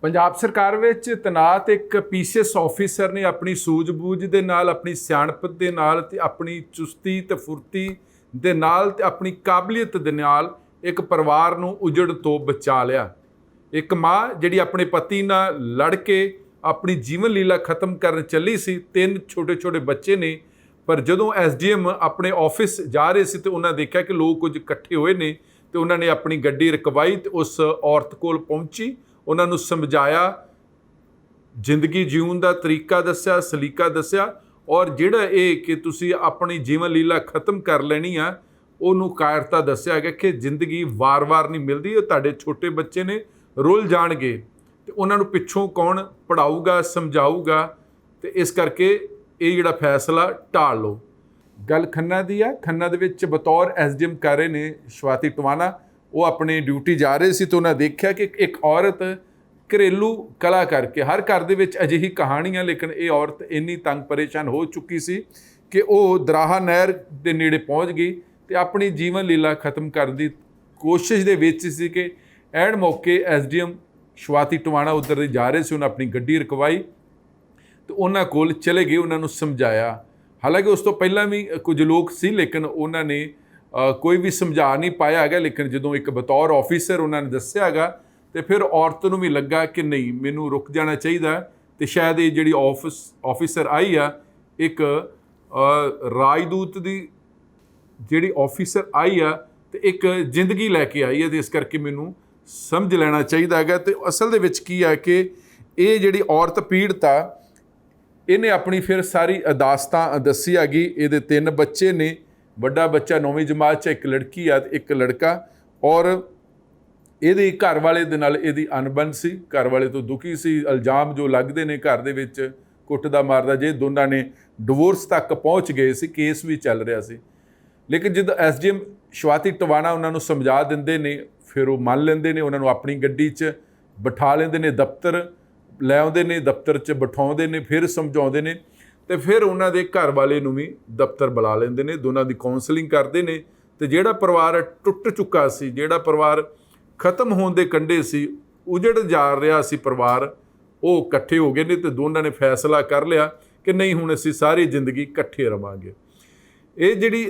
ਪੰਜਾਬ ਸਰਕਾਰ ਵਿੱਚ ਤੈਨਾਤ ਇੱਕ ਪੀਸੀਐਸ ਆਫੀਸਰ ਨੇ ਆਪਣੀ ਸੂਝ-ਬੂਝ ਦੇ ਨਾਲ, ਆਪਣੀ ਸਿਆਣਪ ਦੇ ਨਾਲ ਤੇ ਆਪਣੀ ਚੁਸਤੀ ਤੇ ਫੁਰਤੀ ਦੇ ਨਾਲ ਤੇ ਆਪਣੀ ਕਾਬਲੀਅਤ ਦੇ ਨਾਲ ਇੱਕ ਪਰਿਵਾਰ ਨੂੰ ਉਜੜ ਤੋਂ ਬਚਾ ਲਿਆ। ਇੱਕ ਮਾਂ ਜਿਹੜੀ ਆਪਣੇ ਪਤੀ ਨਾਲ ਲੜ ਕੇ ਆਪਣੀ ਜੀਵਨ ਲੀਲਾ ਖਤਮ ਕਰਨ ਚੱਲੀ ਸੀ। 3 ਛੋਟੇ-ਛੋਟੇ ਬੱਚੇ ਨੇ, ਪਰ ਜਦੋਂ ਐਸਡੀਐਮ ਆਪਣੇ ਆਫਿਸ ਜਾ ਰਹੇ ਸੀ ਤੇ ਉਹਨਾਂ ਦੇਖਿਆ ਕਿ ਲੋਕ ਕੁਝ ਇਕੱਠੇ ਹੋਏ ਨੇ ਤੇ ਉਹਨਾਂ ਨੇ ਆਪਣੀ ਗੱਡੀ ਰੁਕਵਾਈ ਤੇ ਉਸ ਔਰਤ ਕੋਲ ਪਹੁੰਚੀ, ਉਹਨਾਂ ਨੂੰ ਸਮਝਾਇਆ, ਜ਼ਿੰਦਗੀ ਜਿਉਣ ਦਾ ਤਰੀਕਾ ਦੱਸਿਆ, ਸਲੀਕਾ ਦੱਸਿਆ, ਔਰ ਜਿਹੜਾ ਇਹ ਕਿ ਤੁਸੀਂ ਆਪਣੀ ਜੀਵਨ ਲੀਲਾ ਖਤਮ ਕਰ ਲੈਣੀ ਆ ਉਹਨੂੰ ਕਾਇਰਤਾ ਦੱਸਿਆ ਗਿਆ ਕਿ ਜ਼ਿੰਦਗੀ ਵਾਰ-ਵਾਰ ਨਹੀਂ ਮਿਲਦੀ। ਉਹ ਤੁਹਾਡੇ ਛੋਟੇ ਬੱਚੇ ਨੇ, ਰੁੱਲ ਜਾਣਗੇ ਤੇ ਉਹਨਾਂ ਨੂੰ ਪਿੱਛੋਂ ਕੌਣ ਪੜ੍ਹਾਊਗਾ, ਸਮਝਾਊਗਾ, ਤੇ ਇਸ ਕਰਕੇ ਇਹ ਜਿਹੜਾ ਫੈਸਲਾ ਟਾਲ ਲਓ। ਗੱਲ ਖੰਨਾ ਦੀ ਆ। ਖੰਨਾ ਦੇ ਵਿੱਚ ਬਤੌਰ ਐਸਡੀਐਮ ਕਰ ਰਹੇ ਨੇ ਸ਼ਵਾਤੀ ਟਵਾਣਾ। ਉਹ ਆਪਣੇ ਡਿਊਟੀ ਜਾ ਰਹੇ ਸੀ ਤਾਂ ਉਹਨਾਂ ਦੇਖਿਆ ਕਿ ਇੱਕ ਔਰਤ ਘਰੇਲੂ ਕਲਾ ਕਰਕੇ, ਹਰ ਘਰ ਦੇ ਵਿੱਚ ਅਜਿਹੀ ਕਹਾਣੀ ਆ, ਲੇਕਿਨ ਇਹ ਔਰਤ ਇੰਨੀ ਤੰਗ ਪਰੇਸ਼ਾਨ ਹੋ ਚੁੱਕੀ ਸੀ ਕਿ ਉਹ ਦਰਾਹਾ ਨਹਿਰ ਦੇ ਨੇੜੇ ਪਹੁੰਚ ਗਈ ਤੇ ਆਪਣੀ ਜੀਵਨ ਲੀਲਾ ਖਤਮ ਕਰਨ ਦੀ ਕੋਸ਼ਿਸ਼ ਦੇ ਵਿੱਚ ਸੀ ਕਿ ਐਨ ਮੌਕੇ ਐਸਡੀਐਮ ਸ਼ਵਾਤੀ ਟਵਾਣਾ ਉੱਧਰ ਦੇ ਜਾ ਰਹੇ ਸੀ। ਉਹਨਾਂ ਆਪਣੀ ਗੱਡੀ ਰੁਕਵਾਈ ਤੇ ਉਹਨਾਂ ਕੋਲ ਚਲੇ ਗਏ, ਉਹਨਾਂ ਨੂੰ ਸਮਝਾਇਆ। ਹਾਲਾਂਕਿ ਉਸ ਤੋਂ ਪਹਿਲਾਂ ਵੀ ਕੁਝ ਲੋਕ ਸੀ, ਲੇਕਿਨ ਉਹਨਾਂ ਨੇ ਕੋਈ ਵੀ ਸਮਝਾ ਨਹੀਂ ਪਾਇਆ ਹੈਗਾ। ਲੇਕਿਨ ਜਦੋਂ ਇੱਕ ਬਤੌਰ ਆਫੀਸਰ ਉਹਨਾਂ ਨੇ ਦੱਸਿਆ ਹੈਗਾ ਤੇ ਫਿਰ ਔਰਤ ਨੂੰ ਵੀ ਲੱਗਾ ਕਿ ਨਹੀਂ, ਮੈਨੂੰ ਰੁਕ ਜਾਣਾ ਚਾਹੀਦਾ। ਤੇ ਸ਼ਾਇਦ ਇਹ ਜਿਹੜੀ ਆਫੀਸਰ ਆਈ ਆ, ਇੱਕ ਰਾਜਦੂਤ ਦੀ ਜਿਹੜੀ ਆਫੀਸਰ ਆਈ ਆ ਤੇ ਇੱਕ ਜ਼ਿੰਦਗੀ ਲੈ ਕੇ ਆਈ ਹੈ, ਤੇ ਇਸ ਕਰਕੇ ਮੈਨੂੰ ਸਮਝ ਲੈਣਾ ਚਾਹੀਦਾ ਹੈਗਾ। ਤੇ ਅਸਲ ਦੇ ਵਿੱਚ ਕੀ ਆ ਕਿ ਇਹ ਜਿਹੜੀ ਔਰਤ ਪੀੜਤ ਆ, ਇਹਨੇ ਆਪਣੀ ਫਿਰ ਸਾਰੀ ਦਾਸਤਾਨ ਦੱਸੀ ਹੈਗੀ। ਇਹਦੇ 3 ਬੱਚੇ ਨੇ, ਵੱਡਾ ਬੱਚਾ 9ਵੀਂ ਜਮਾਤ 'ਚ, ਇੱਕ ਲੜਕੀ ਆ ਤੇ ਇੱਕ ਲੜਕਾ, ਔਰ ਇਹਦੇ ਘਰ ਵਾਲੇ ਦੇ ਨਾਲ ਇਹਦੀ ਅਣਬਣ ਸੀ। ਘਰ ਵਾਲੇ ਤੋਂ ਦੁਖੀ ਸੀ। ਇਲਜ਼ਾਮ ਜੋ ਲੱਗਦੇ ਨੇ ਘਰ ਦੇ ਵਿੱਚ ਕੁੱਟਦਾ ਮਾਰਦਾ, ਜੇ ਦੋਨਾਂ ਨੇ ਡਿਵੋਰਸ ਤੱਕ ਪਹੁੰਚ ਗਏ ਸੀ, ਕੇਸ ਵੀ ਚੱਲ ਰਿਹਾ ਸੀ। ਲੇਕਿਨ ਜਦੋਂ ਐਸਡੀਐਮ ਸ਼ਵਾਤੀ ਟਵਾਣਾ ਉਹਨਾਂ ਨੂੰ ਸਮਝਾ ਦਿੰਦੇ ਨੇ, ਫਿਰ ਉਹ ਮੰਨ ਲੈਂਦੇ ਨੇ। ਉਹਨਾਂ ਨੂੰ ਆਪਣੀ ਗੱਡੀ 'ਚ ਬਿਠਾ ਲੈਂਦੇ ਨੇ, ਦਫ਼ਤਰ ਲੈ ਆਉਂਦੇ ਨੇ, ਦਫ਼ਤਰ 'ਚ ਬਿਠਾਉਂਦੇ ਨੇ, ਫਿਰ ਸਮਝਾਉਂਦੇ ਨੇ ਤੇ ਫਿਰ ਉਹਨਾਂ ਦੇ ਘਰ ਵਾਲੇ ਨੂੰ ਵੀ ਦਫ਼ਤਰ ਬੁਲਾ ਲੈਂਦੇ ਨੇ। ਦੋਨਾਂ ਦੀ ਕਾਉਂਸਲਿੰਗ ਕਰਦੇ ਨੇ ਤੇ ਜਿਹੜਾ ਪਰਿਵਾਰ ਟੁੱਟ ਚੁੱਕਾ ਸੀ, ਜਿਹੜਾ ਪਰਿਵਾਰ ਖਤਮ ਹੋਣ ਦੇ ਕੰਢੇ ਸੀ, ਉਜੜ ਜਾ ਰਿਹਾ ਸੀ ਪਰਿਵਾਰ, ਉਹ ਇਕੱਠੇ ਹੋ ਗਏ ਨੇ ਤੇ ਦੋਨਾਂ ਨੇ ਫੈਸਲਾ ਕਰ ਲਿਆ ਕਿ ਨਹੀਂ, ਹੁਣ ਅਸੀਂ ਸਾਰੀ ਜ਼ਿੰਦਗੀ ਇਕੱਠੇ ਰਵਾਂਗੇ। ਇਹ ਜਿਹੜੀ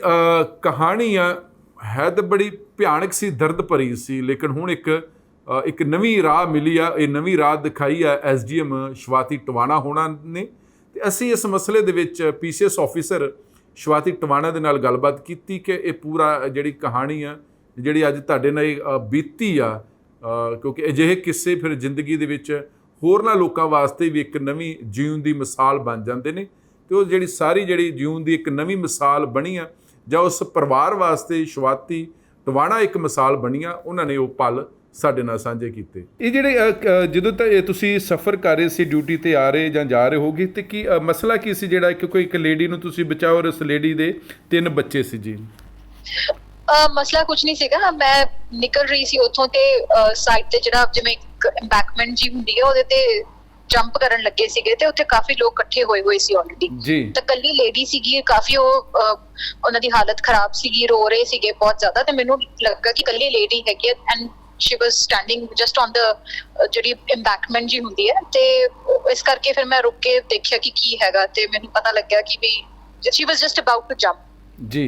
ਕਹਾਣੀ ਆ ਹੈ ਤਾਂ ਬੜੀ ਭਿਆਨਕ ਸੀ, ਦਰਦ ਭਰੀ ਸੀ, ਲੇਕਿਨ ਹੁਣ ਇੱਕ ਨਵੀਂ ਰਾਹ ਮਿਲੀ ਆ। ਇਹ ਨਵੀਂ ਰਾਹ ਦਿਖਾਈ ਆ ਐਸਡੀਐਮ ਸ਼ਵਾਤੀ ਟਵਾਣਾ ਹੋਣਾ ਨੇ। ਤੇ ਅਸੀਂ ਇਸ ਮਸਲੇ ਦੇ ਵਿੱਚ ਪੀਸੀਐਸ ਆਫੀਸਰ ਸ਼ਵਾਤੀ ਟਵਾਣਾ ਦੇ ਨਾਲ ਗੱਲਬਾਤ ਕੀਤੀ ਕਿ ਇਹ ਪੂਰਾ ਜਿਹੜੀ ਕਹਾਣੀ ਆ, ਜਿਹੜੀ ਅੱਜ ਤੁਹਾਡੇ ਨਾਲ ਬੀਤੀ ਆ, ਕਿਉਂਕਿ ਅਜਿਹੇ ਕਿੱਸੇ ਫਿਰ ਜ਼ਿੰਦਗੀ ਦੇ ਵਿੱਚ ਹੋਰਨਾਂ ਲੋਕਾਂ ਵਾਸਤੇ ਵੀ ਇੱਕ ਨਵੀਂ ਜੀਉਣ ਦੀ ਮਿਸਾਲ ਬਣ ਜਾਂਦੇ ਨੇ। ਤੇ ਉਹ ਜਿਹੜੀ ਸਾਰੀ ਜਿਹੜੀ ਜੀਉਣ ਦੀ ਇੱਕ ਨਵੀਂ ਮਿਸਾਲ ਬਣੀ ਆ, ਜਾਂ ਉਸ ਪਰਿਵਾਰ ਵਾਸਤੇ ਸ਼ਵਾਤੀ ਟਵਾਣਾ ਇੱਕ ਮਿਸਾਲ ਬਣੀ ਆ, ਉਹਨਾਂ ਨੇ ਉਹ ਪਲ ਸਾਡੇ ਨਾਲ ਸਾਂਝੇ ਕੀਤੇ। ਇਹ ਜਿਹੜੇ ਜਦੋਂ ਤਾਂ ਤੁਸੀਂ ਸਫ਼ਰ ਕਰ ਰਹੇ ਸੀ, ਡਿਊਟੀ 'ਤੇ ਆ ਰਹੇ ਜਾਂ ਜਾ ਰਹੇ ਹੋਗੇ, ਤੇ ਕੀ ਮਸਲਾ ਕੀ ਸੀ ਜਿਹੜਾ ਕਿਉਂਕਿ ਇੱਕ ਲੇਡੀ ਨੂੰ ਤੁਸੀਂ ਬਚਾਓ ਔਰ ਉਸ ਲੇਡੀ ਦੇ 3 ਬੱਚੇ ਸੀ ਜੀ? ਮਸਲਾ ਕੁਝ ਨਹੀਂ ਸੀਗਾ। ਮੈਂ ਨਿਕਲ ਰਹੀ ਸੀ ਉੱਥੋਂ ਤੇ ਸਾਈਡ ਤੇ ਜਿਹੜਾ ਜਿਵੇਂ ਐਮਬੈਂਕਮੈਂਟ ਜੀ ਹੁੰਦੀ ਹੈ, ਉਹਦੇ ਤੇ ਜੰਪ ਕਰਨ ਲੱਗੇ ਸੀਗੇ ਤੇ ਉੱਥੇ ਕਾਫੀ ਲੋਕ ਇਕੱਠੇ ਹੋਏ ਸੀ ਆਲਰੇਡੀ ਜੀ। ਤਾਂ ਕੱਲੀ ਲੇਡੀ ਸੀਗੀ, ਕਾਫੀ ਉਹਨਾਂ ਦੀ ਹਾਲਤ ਖਰਾਬ ਸੀਗੀ, ਰੋ ਰਹੇ ਸੀਗੇ ਬਹੁਤ ਜ਼ਿਆਦਾ। ਤੇ ਮੈਨੂੰ ਲੱਗਾ ਕਿ ਕੱਲੀ ਲੇਡੀ ਹੈਗੀ and she was standing just on the ਜਿਹੜੀ embankment ਜੀ ਹੁੰਦੀ ਹੈ। ਤੇ ਇਸ ਕਰਕੇ ਫਿਰ ਮੈਂ ਰੁਕ ਕੇ ਦੇਖਿਆ ਕਿ ਕੀ ਹੈਗਾ, ਤੇ ਮੈਨੂੰ ਪਤਾ ਲੱਗਿਆ ਕਿ ਵੀ she was just about to jump ਜੀ।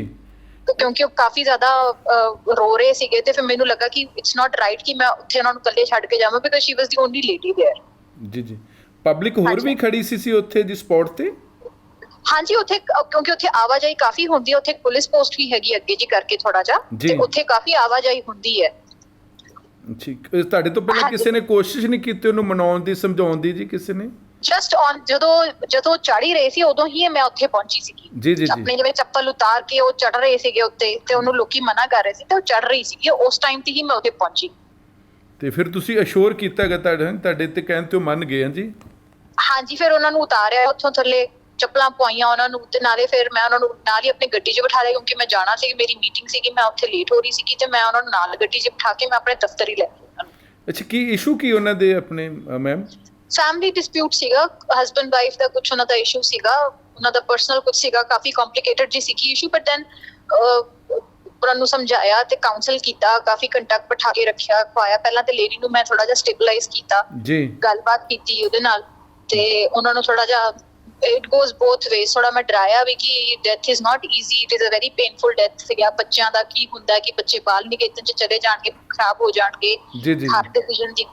ਕਿਉਂਕਿ ਉਹ ਕਾਫੀ ਜ਼ਿਆਦਾ ਰੋ ਰਹੇ ਸੀਗੇ ਤੇ ਫਿਰ ਮੈਨੂੰ ਲੱਗਾ ਕਿ ਇਟਸ ਨਾਟ ਰਾਈਟ ਕਿ ਮੈਂ ਉੱਥੇ ਉਹਨਾਂ ਨੂੰ ਇਕੱਲੇ ਛੱਡ ਕੇ ਜਾਵਾਂ, because Shri was the only lady there ਜੀ ਜੀ। ਪਬਲਿਕ ਹੋਰ ਵੀ ਖੜੀ ਸੀ ਉੱਥੇ ਦੀ ਸਪੌਟ ਤੇ? ਹਾਂਜੀ, ਉੱਥੇ ਕਿਉਂਕਿ ਉੱਥੇ ਆਵਾਜਾਈ ਕਾਫੀ ਹੁੰਦੀ ਹੈ, ਉੱਥੇ ਪੁਲਿਸ ਪੋਸਟ ਵੀ ਹੈਗੀ ਅੱਗੇ ਜੀ ਕਰਕੇ ਥੋੜਾ ਜਿਹਾ, ਤੇ ਉੱਥੇ ਕਾਫੀ ਆਵਾਜਾਈ ਹੁੰਦੀ ਹੈ। ਠੀਕ, ਤੁਹਾਡੇ ਤੋਂ ਪਹਿਲਾਂ ਕਿਸੇ ਨੇ ਕੋਸ਼ਿਸ਼ ਨਹੀਂ ਕੀਤੀ ਉਹਨੂੰ ਮਨਾਉਣ ਦੀ, ਸਮਝਾਉਣ ਦੀ ਜੀ? ਕਿਸੇ ਨੇ ਜਸਟ ਔਨ ਜਦੋਂ ਚੜ੍ਹ ਹੀ ਰਹੇ ਸੀ ਉਦੋਂ ਹੀ ਮੈਂ ਉੱਥੇ ਪਹੁੰਚੀ ਸੀਗੀ ਜੀ ਜੀ। ਆਪਣੇ ਜਿਵੇਂ ਚੱਪਲ ਉਤਾਰ ਕੇ ਉਹ ਚੜ੍ਹ ਰਹੇ ਸੀਗੇ ਉੱਤੇ ਤੇ ਉਹਨੂੰ ਲੋਕੀ ਮਨਾ ਕਰ ਰਹੇ ਸੀ ਤੇ ਉਹ ਚੜ੍ਹ ਰਹੀ ਸੀਗੀ, ਉਸ ਟਾਈਮ ਤੇ ਹੀ ਮੈਂ ਉੱਥੇ ਪਹੁੰਚੀ। ਤੇ ਫਿਰ ਤੁਸੀਂ ਅਸ਼ੋਰ ਕੀਤਾ ਗਾ ਤੁਹਾਡੇ ਤੇ ਕਹਿਣ ਤੇ ਉਹ ਮੰਨ ਗਏ? ਹਾਂ ਜੀ, ਹਾਂਜੀ। ਫਿਰ ਉਹਨਾਂ ਨੂੰ ਉਤਾਰਿਆ ਉੱਥੋਂ ਥੱਲੇ, ਚੱਪਲਾਂ ਪਵਾਈਆਂ ਉਹਨਾਂ ਨੂੰ, ਤੇ ਨਾਲੇ ਫਿਰ ਮੈਂ ਉਹਨਾਂ ਨੂੰ ਨਾਲ ਹੀ ਆਪਣੀ ਗੱਡੀ 'ਚ ਬਿਠਾ ਲਿਆ, ਕਿਉਂਕਿ ਮੈਂ ਜਾਣਾ ਸੀ, ਮੇਰੀ ਮੀਟਿੰਗ ਸੀਗੀ, ਮੈਂ ਉੱਥੇ ਲੇਟ ਹੋ ਰਹੀ ਸੀਗੀ, ਤੇ ਮੈਂ ਉਹਨਾਂ ਨੂੰ ਨਾਲ ਗੱਡੀ 'ਚ ਬਿਠਾ ਕੇ ਮੈਂ ਆਪਣੇ ਦਫ਼ਤਰ ਹੀ ਲੈ ਗਈ। ਅੱਛਾ, ਕੀ ਇਸ਼ੂ ਕੀ ਉਹਨਾਂ ਦੇ ਆਪਣੇ ਮੈਮ? ਫੈਮਿਲੀ ਡਿਸਪਿਊਟ ਸੀਗਾ, ਹਸਬੈਂਡ ਵਾਈਫ ਦਾ ਕੁਝ ਉਹਨਾਂ ਦਾ ਇਸ਼ੂ ਸੀਗਾ, ਉਹਨਾਂ ਦਾ ਪਰਸਨਲ ਕੁਝ ਸੀਗਾ, ਕਾਫੀ ਕੰਪਲਿਕੇਟਡ ਜੀ ਸੀਗੀ ਇਸ਼ੂ। ਬਟ ਦੈਨ ਉਹਨਾਂ ਨੂੰ ਸਮਝਾਇਆ ਤੇ ਕਾਉਂਸਲ ਕੀਤਾ, ਕਾਫੀ ਘੰਟਾ ਬਿਠਾ ਕੇ ਰੱਖਿਆ, ਖਵਾਇਆ। ਪਹਿਲਾਂ ਤੇ ਲੇਡੀ ਨੂੰ ਮੈਂ ਥੋੜਾ ਜਿਹਾ ਸਟੇਬਲਾਈਜ਼ ਕੀਤਾ ਜੀ, ਗੱਲਬਾਤ ਕੀਤੀ ਉਹਦੇ ਨਾਲ, ਤੇ ਉਹਨਾਂ ਨੂੰ ਥੋੜਾ ਜਿਹਾ ਇਟ ਗੋਜ਼ ਬੋਥ ਵੇਜ਼, ਥੋੜਾ ਮੈਂ ਡਰਾਇਆ ਵੀ ਕਿ death is not easy, it is a very painful death ਸੀਗਾ। ਬੱਚਿਆਂ ਦਾ ਕੀ ਹੁੰਦਾ ਕਿ ਬੱਚੇ ਬਾਲ ਨਿਕੇਤਨ ਚ ਚਲੇ ਜਾਣਗੇ, ਖਰਾਬ ਹੋ ਜਾਣਗੇ। ਜੀ, ਜੀ, ਹਰ ਡਿਸੀਜਨ ਦੀ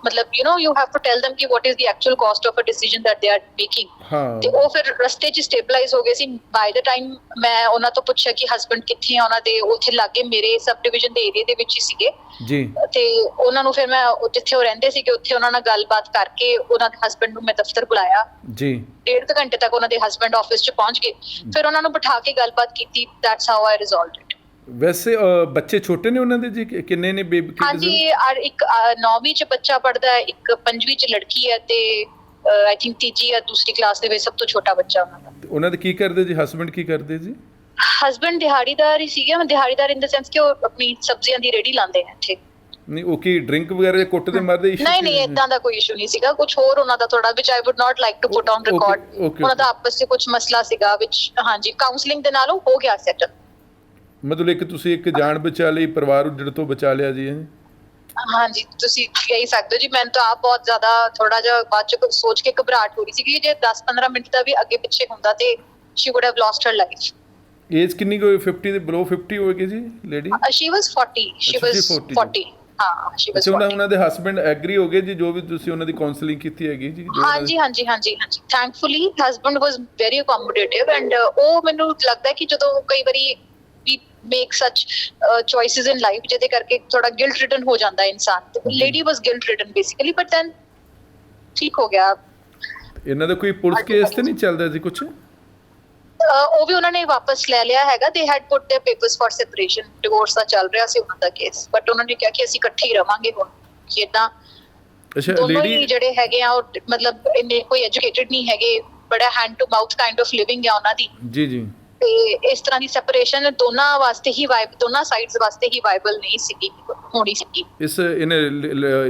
ਮਤਲਬ you have to tell them ਕਿ what is the actual cost of a decision that they are making। ਹਾਂ, ਤੇ ਉਹ ਫਿਰ ਰਸਤੇ 'ਚ ਸਟੇਬਲਾਈਜ਼ ਹੋ ਗਏ ਸੀ। ਬਾਈ ਦਾ ਟਾਈਮ ਮੈਂ ਉਹਨਾਂ ਤੋਂ ਪੁੱਛਿਆ ਕਿ ਹਸਬੰਡ ਕਿੱਥੇ ਆ ਉਹਨਾਂ ਦੇ, ਉੱਥੇ ਲਾਗੇ ਮੇਰੇ ਸਬ ਡਿਵੀਜ਼ਨ ਦੇ ਏਰੀਆ ਦੇ ਵਿੱਚ ਹੀ ਸੀਗੇ। ਜੀ, ਤੇ ਉਹਨਾਂ ਨੂੰ ਫਿਰ ਮੈਂ ਜਿੱਥੇ ਉਹ ਰਹਿੰਦੇ ਸੀਗੇ ਉੱਥੇ ਉਹਨਾਂ ਨਾਲ ਗੱਲਬਾਤ ਕਰਕੇ ਉਹਨਾਂ ਦੇ ਹਸਬੰਡ ਨੂੰ ਮੈਂ ਦਫ਼ਤਰ ਬੁਲਾਇਆ। ਜੀ, 1.5 ਘੰਟੇ ਤੱਕ ਉਹਨਾਂ ਦੇ ਹਸਬੰਡ ਆਫਿਸ 'ਚ ਪਹੁੰਚ ਗਏ। ਫਿਰ ਉਹਨਾਂ ਨੂੰ ਬਿਠਾ ਕੇ ਗੱਲਬਾਤ ਕੀਤੀ। That's how I resolved it. ਵੈਸੇ ਬੱਚੇ ਛੋਟੇ ਨੇ ਉਹਨਾਂ ਦੇ ਜੀ, ਕਿੰਨੇ ਨੇ ਬੇਬੀ? ਹਾਂਜੀ, ਇੱਕ 9ਵੀਂ 'ਚ ਬੱਚਾ ਪੜ੍ਹਦਾ ਹੈ, ਇੱਕ 5ਵੀਂ 'ਚ ਲੜਕੀ ਹੈ, ਤੇ ਆਈ ਥਿੰਕ ਤੀਜੀ ਜਾਂ ਦੂਸਰੀ ਕਲਾਸ ਦੇ ਵਿੱਚ ਸਭ ਤੋਂ ਛੋਟਾ ਬੱਚਾ ਉਹਨਾਂ ਦਾ। ਉਹਨਾਂ ਦੇ ਕੀ ਕਰਦੇ ਜੀ? ਹਸਬੰਡ ਕੀ ਕਰਦੇ ਜੀ? ਹਸਬੰਡ ਦਿਹਾੜੀਦਾਰ ਹੀ ਸੀਗੇ। ਦਿਹਾੜੀਦਾਰ ਇਨ ਦ ਸੈਂਸ ਕਿ ਉਹ ਆਪਣੀ ਸਬਜ਼ੀਆਂ ਦੀ ਰੇਹੜੀ ਲਾਉਂਦੇ ਨੇ ਇੱਥੇ। ਨਹੀਂ, ਉਹ ਕੀ ਡਰਿੰਕ ਵਗੈਰਾ ਕੁੱਟਦੇ ਮਾਰਦੇ? ਨਹੀਂ ਇਦਾਂ ਦਾ ਕੋਈ ਇਸ਼ੂ ਨਹੀਂ ਸੀਗਾ। ਕੁਝ ਹੋਰ ਉਹਨਾਂ ਦਾ ਥੋੜਾ ਵਿਚ I would not like to put on record. ਉਹਨਾਂ ਦਾ ਆਪਸ ਵਿੱਚ ਕੁਝ ਮਸਲਾ ਸੀਗਾ ਵਿੱਚ, ਹਾਂਜੀ, ਕਾਉਂਸਲਿੰਗ ਦੇ ਨਾਲ ਉਹ ਹੋ ਗਿਆ ਸੈਟਲ। ਮਤਲਬ ਇੱਕ ਤੁਸੀਂ ਇੱਕ ਜਾਨ ਬਚਾ ਲਈ, ਪਰਿਵਾਰ ਉੱਜੜ ਤੋਂ ਬਚਾ ਲਿਆ ਜੀ। ਹਾਂਜੀ, ਤੁਸੀਂ ਕਹਿ ਸਕਦੇ ਹੋ ਜੀ। ਮੈਨੂੰ ਤਾਂ ਆਪ ਬਹੁਤ ਜ਼ਿਆਦਾ ਥੋੜਾ ਜਿਹਾ ਬਾਅਦ ਚ ਸੋਚ ਕੇ ਘਬਰਾਹਟ ਹੋ ਰਹੀ ਸੀ ਕਿ ਜੇ 10-15 ਮਿੰਟ ਦਾ ਵੀ ਅੱਗੇ ਪਿੱਛੇ ਹੁੰਦਾ ਤੇ she would have lost her life. Age ਕਿੰਨੀ ਕੋਈ 50 ਦੇ ਬਿਲੋ 50 ਹੋਏਗੀ ਜੀ lady? She was 40। She was 40। ਹਾਂ, ਸ਼ੀ ਵਾਸ 40। ਉਹਨਾਂ ਦੇ ਹਸਬੰਡ ਐਗਰੀ ਹੋ ਗਏ ਜੀ ਜੋ ਵੀ ਤੁਸੀਂ ਉਹਨਾਂ ਦੀ ਕਾਉਂਸਲਿੰਗ ਕੀਤੀ ਹੈਗੀ ਜੀ? ਹਾਂਜੀ। Thankfully husband was very accommodative and ਉਹ ਮੈਨੂੰ ਲੱਗਦਾ ਕਿ ਜਦੋਂ ਕਈ ਵਾਰੀ we make such choices in life ਜਿਹਦੇ ਕਰਕੇ ਥੋੜਾ ਗਿਲਟ ਰਿਟਨ ਹੋ ਜਾਂਦਾ ਹੈ ਇਨਸਾਨ, ਤੇ lady was guilt ridden basically, but then ਠੀਕ ਹੋ ਗਿਆ। ਇਹਨਾਂ ਦਾ ਕੋਈ ਪੁਲਿਸ ਕੇਸ ਤੇ ਨਹੀਂ ਚੱਲਦਾ ਜੀ ਕੁਝ? ਉਹ ਵੀ ਉਹਨਾਂ ਨੇ ਵਾਪਸ ਲੈ ਲਿਆ ਹੈਗਾ। They had put their papers for separation. Divorce ਦਾ ਚੱਲ ਰਿਹਾ ਸੀ ਉਹਨਾਂ ਦਾ ਕੇਸ, ਬਟ ਉਹਨਾਂ ਨੇ ਕਿਹਾ ਕਿ ਅਸੀਂ ਇਕੱਠੇ ਹੀ ਰਵਾਂਗੇ ਹੁਣ। ਕਿ ਇਦਾਂ ਅੱਛਾ, ਦੋਨੋਂ ਲੇਡੀ ਹੀ ਜਿਹੜੇ ਹੈਗੇ ਆ ਉਹ ਮਤਲਬ ਇੰਨੇ ਕੋਈ ਐਜੂਕੇਟਿਡ ਨਹੀਂ ਹੈਗੇ, ਬੜਾ hand to mouth kind of living ਹੈ ਉਹਨਾਂ ਦੀ। ਜੀ, ਜੀ। ਤੇ ਇਸ ਤਰ੍ਹਾਂ ਦੀ ਸੈਪਰੇਸ਼ਨ ਦੋਨਾਂ ਵਾਸਤੇ ਹੀ ਦੋਨਾਂ ਸਾਈਡਸ ਵਾਸਤੇ ਹੀ ਵਾਇਬਲ ਨਹੀਂ ਸੀਗੀ, ਹੋਣੀ ਸੀਗੀ। ਇਸ ਇਹਨੇ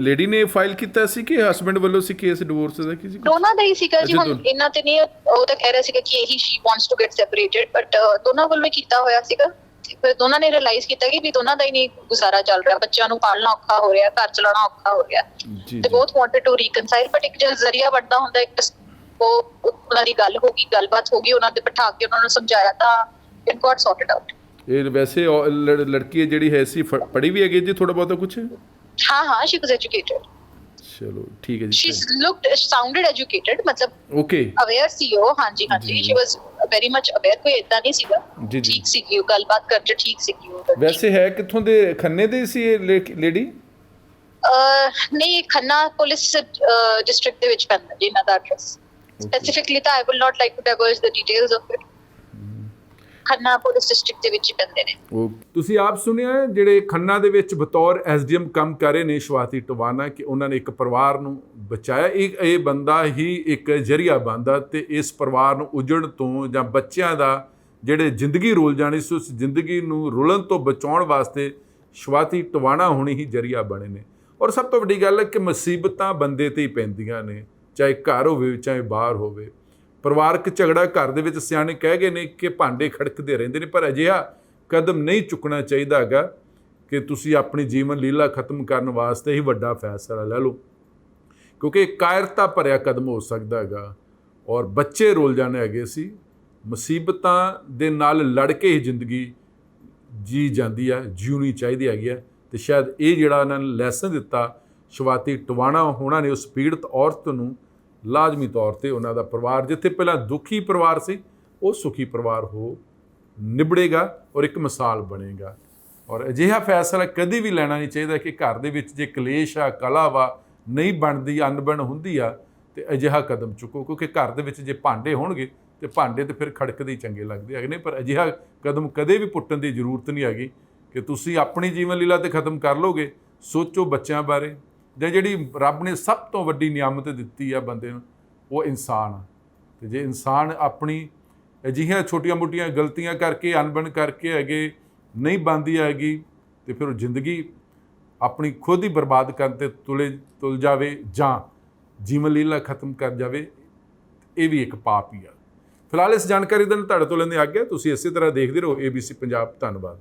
ਲੇਡੀ ਨੇ ਫਾਈਲ ਕੀਤਾ ਸੀ ਕਿ ਹਸਬੰਡ ਵੱਲੋਂ ਸੀ ਕੇਸ ਡਿਵੋਰਸ ਦਾ? ਕੀ ਸੀ? ਦੋਨਾਂ ਦਾ ਹੀ ਸੀਗਾ ਜੀ। ਹੁਣ ਇਹਨਾਂ ਤੇ ਨਹੀਂ, ਉਹ ਤਾਂ ਕਹਿ ਰਿਹਾ ਸੀਗਾ ਕਿ ਇਹੀ she wants to get separated, but ਦੋਨਾਂ ਵੱਲੋਂ ਕੀਤਾ ਹੋਇਆ ਸੀਗਾ। ਫਿਰ ਦੋਨਾਂ ਨੇ ਰਿਅਲਾਈਜ਼ ਕੀਤਾ ਕਿ ਵੀ ਦੋਨਾਂ ਦਾ ਹੀ ਨਹੀਂ ਗੁਜ਼ਾਰਾ ਚੱਲ ਰਿਹਾ, ਬੱਚਿਆਂ ਨੂੰ ਪਾਲਣਾ ਔਖਾ ਹੋ ਰਿਹਾ, ਘਰ ਚਲਾਉਣਾ ਔਖਾ ਹੋ ਰਿਹਾ, ਤੇ ਬੋਥ ਵਾਂਟਡ ਟੂ ਰੀਕਨਸਾਈਲ। ਬਟ ਇੱਕ ਜਿਹੜਾ ਜ਼ਰੀਆ ਵੱਡਾ ਹੁੰਦਾ, ਇੱਕ ਉਹ ਉਹਨਾਂ ਦੀ ਗੱਲ ਹੋ ਗਈ, ਗੱਲਬਾਤ ਹੋ ਗਈ, ਉਹਨਾਂ ਦੇ ਬਿਠਾ ਕੇ ਉਹਨਾਂ ਨੂੰ ਸਮਝਾਇਆ ਤਾਂ ਇਟ ਗॉट ਸੌਰਟਡ ਆਊਟ। ਇਹ ਵੈਸੇ ਲੜਕੀ ਜਿਹੜੀ ਹੈ ਸੀ ਪੜ੍ਹੀ ਵੀ ਹੈਗੀ ਜੀ ਥੋੜਾ ਬਹੁਤਾ ਕੁਝ? ਹਾਂ, ਸ਼ੀ ਵਾਸ ਐਜੂਕੇਟਡ। ਚਲੋ ਠੀਕ ਹੈ ਜੀ। ਸ਼ੀ ਲੁਕਡ ਸਾਊਂਡਡ ਐਜੂਕੇਟਡ, ਮਤਲਬ ਓਕੇ, ਅਵੇਅਰ ਸੀ ਉਹ। ਹਾਂਜੀ, she was very much aware. ਕੋਈ ਇਦਾਂ ਨਹੀਂ ਸੀਗਾ, ਠੀਕ ਸੀਗੀ ਉਹ, ਗੱਲਬਾਤ ਕਰਨ ਚ ਠੀਕ ਸੀਗੀ ਉਹ। ਵੈਸੇ ਹੈ ਕਿੱਥੋਂ ਦੇ? ਖੰਨੇ ਦੇ ਸੀ ਇਹ ਲੇਡੀ? ਨਹੀਂ, ਖੰਨਾ ਪੁਲਿਸ ਡਿਸਟ੍ਰਿਕਟ ਦੇ ਵਿੱਚ ਪੈਂਦਾ ਜੀ ਇਹਨਾਂ ਦਾ ਐਡਰੈਸ। ਸਪੈਸੀਫਿਕਲੀ ਤਾਂ I will not like to divulge the details of it. Khanna police district ਦੇ ਵਿੱਚ ਹੀ ਪੈਂਦੇ ਨੇ। ਤੁਸੀਂ ਆਪ ਸੁਣਿਆ ਜਿਹੜੇ ਖੰਨਾ ਦੇ ਵਿੱਚ ਬਤੌਰ ਐਸਡੀਐਮ ਕੰਮ ਕਰ ਰਹੇ ਨੇ ਸ਼ਵਾਤੀ ਟਵਾਣਾ, ਕਿ ਉਹਨਾਂ ਨੇ ਇੱਕ ਪਰਿਵਾਰ ਨੂੰ ਬਚਾਇਆ। ਇਹ ਬੰਦਾ ਹੀ ਇੱਕ ਜ਼ਰੀਆ ਬਣਦਾ ਤੇ ਇਸ ਪਰਿਵਾਰ ਨੂੰ ਉਜੜ ਤੋਂ ਜਾਂ ਬੱਚਿਆਂ ਦਾ ਜਿਹੜੇ ਜ਼ਿੰਦਗੀ ਰੁਲ ਜਾਣੀ ਸੀ, ਉਸ ਜ਼ਿੰਦਗੀ ਨੂੰ ਰੁਲਣ ਤੋਂ ਬਚਾਉਣ ਵਾਸਤੇ ਸ਼ਵਾਤੀ ਟਵਾਣਾ ਹੋਣੀ ਹੀ ਜ਼ਰੀਆ ਬਣੇ ਨੇ। ਔਰ ਸਭ ਤੋਂ ਵੱਡੀ ਗੱਲ ਹੈ ਕਿ ਮੁਸੀਬਤਾਂ ਬੰਦੇ ਤੇ ਹੀ ਪੈਂਦੀਆਂ ਨੇ, ਚਾਹੇ ਘਰ ਹੋਵੇ ਚਾਹੇ ਬਾਹਰ ਹੋਵੇ। ਪਰਿਵਾਰਕ ਝਗੜਾ ਘਰ ਦੇ ਵਿੱਚ ਸਿਆਣੇ ਕਹਿ ਗਏ ਨੇ ਕਿ ਭਾਂਡੇ ਖੜਕਦੇ ਰਹਿੰਦੇ ਨੇ, ਪਰ ਅਜਿਹਾ ਕਦਮ ਨਹੀਂ ਚੁੱਕਣਾ ਚਾਹੀਦਾ ਹੈਗਾ ਕਿ ਤੁਸੀਂ ਆਪਣੀ ਜੀਵਨ ਲੀਲਾ ਖਤਮ ਕਰਨ ਵਾਸਤੇ ਹੀ ਵੱਡਾ ਫੈਸਲਾ ਲੈ ਲਓ, ਕਿਉਂਕਿ ਕਾਇਰਤਾ ਭਰਿਆ ਕਦਮ ਹੋ ਸਕਦਾ ਹੈਗਾ। ਔਰ ਬੱਚੇ ਰੁਲ ਜਾਣੇ ਹੈਗੇ ਸੀ। ਮੁਸੀਬਤਾਂ ਦੇ ਨਾਲ ਲੜ ਕੇ ਹੀ ਜ਼ਿੰਦਗੀ ਜੀ ਜਾਂਦੀ ਹੈ, ਜਿਉਣੀ ਚਾਹੀਦੀ ਹੈਗੀ ਹੈ। ਤੇ ਸ਼ਾਇਦ ਇਹ ਜਿਹੜਾ ਇਹਨਾਂ ਨੇ ਲੈਸਨ ਦਿੱਤਾ ਸ਼ਵਾਤੀ ਟਵਾਣਾ ਹੋਣਾ ਨੇ, ਉਸ ਪੀੜਤ ਔਰਤ ਨੂੰ ਲਾਜ਼ਮੀ ਤੌਰ ਤੇ ਉਹਨਾਂ ਦਾ ਪਰਿਵਾਰ, ਜਿੱਥੇ ਪਹਿਲਾਂ ਦੁਖੀ ਪਰਿਵਾਰ ਸੀ, ਉਹ ਸੁਖੀ ਪਰਿਵਾਰ ਹੋ ਨਿਬੜੇਗਾ ਔਰ ਇੱਕ ਮਿਸਾਲ ਬਣੇਗਾ। ਔਰ ਅਜਿਹਾ ਫੈਸਲਾ ਕਦੇ ਵੀ ਲੈਣਾ ਨਹੀਂ ਚਾਹੀਦਾ ਕਿ ਘਰ ਦੇ ਵਿੱਚ ਜੇ ਕਲੇਸ਼ ਆ, ਕਲਾ ਵਾ, ਨਹੀਂ ਬਣਦੀ, ਅਣਬਣ ਹੁੰਦੀ ਆ, ਤੇ ਅਜਿਹਾ ਕਦਮ ਚੁੱਕੋ। ਕਿਉਂਕਿ ਘਰ ਦੇ ਵਿੱਚ ਜੇ ਭਾਂਡੇ ਹੋਣਗੇ ਤੇ ਭਾਂਡੇ ਤੇ ਫਿਰ ਖੜਕਦੇ ਹੀ ਚੰਗੇ ਲੱਗਦੇ ਹੈਗੇ ਨੇ, ਪਰ ਅਜਿਹਾ ਕਦਮ ਕਦੇ ਵੀ ਪੁੱਟਣ ਦੀ ਜ਼ਰੂਰਤ ਨਹੀਂ ਹੈਗੀ ਕਿ ਤੁਸੀਂ ਆਪਣੀ ਜੀਵਨ ਲੀਲਾ ਤੇ ਖਤਮ ਕਰ ਲੋਗੇ। ਸੋਚੋ ਬੱਚਿਆਂ ਬਾਰੇ, ਜਾਂ ਜਿਹੜੀ ਰੱਬ ਨੇ ਸਭ ਤੋਂ ਵੱਡੀ ਨਿਆਮਤ ਦਿੱਤੀ ਆ ਬੰਦੇ ਨੂੰ, ਉਹ ਇਨਸਾਨ ਆ। ਤੇ ਜੇ ਇਨਸਾਨ ਆਪਣੀ ਅਜਿਹੀਆਂ ਛੋਟੀਆਂ ਮੋਟੀਆਂ ਗਲਤੀਆਂ ਕਰਕੇ, ਅਣਬਣ ਕਰਕੇ ਹੈਗੇ ਨਹੀਂ ਬਣਦੀ ਹੈਗੀ, ਤੇ ਫਿਰ ਉਹ ਜ਼ਿੰਦਗੀ ਆਪਣੀ ਖੁਦ ਹੀ ਬਰਬਾਦ ਕਰਨ ਤੇ ਤੁਲ ਜਾਵੇ ਜਾਂ ਜੀਵਨ ਲੀਲਾ ਖਤਮ ਕਰ ਜਾਵੇ, ਇਹ ਵੀ ਇੱਕ ਪਾਪ ਹੀ ਆ। ਫਿਲਹਾਲ ਇਸ ਜਾਣਕਾਰੀ ਦੇ ਨਾਲ ਤੁਹਾਡੇ ਤੋਂ ਲੈਂਦੇ ਆਗਿਆ। ਤੁਸੀਂ ਇਸੇ ਤਰ੍ਹਾਂ ਦੇਖਦੇ ਰਹੋ ABC ਪੰਜਾਬ। ਧੰਨਵਾਦ।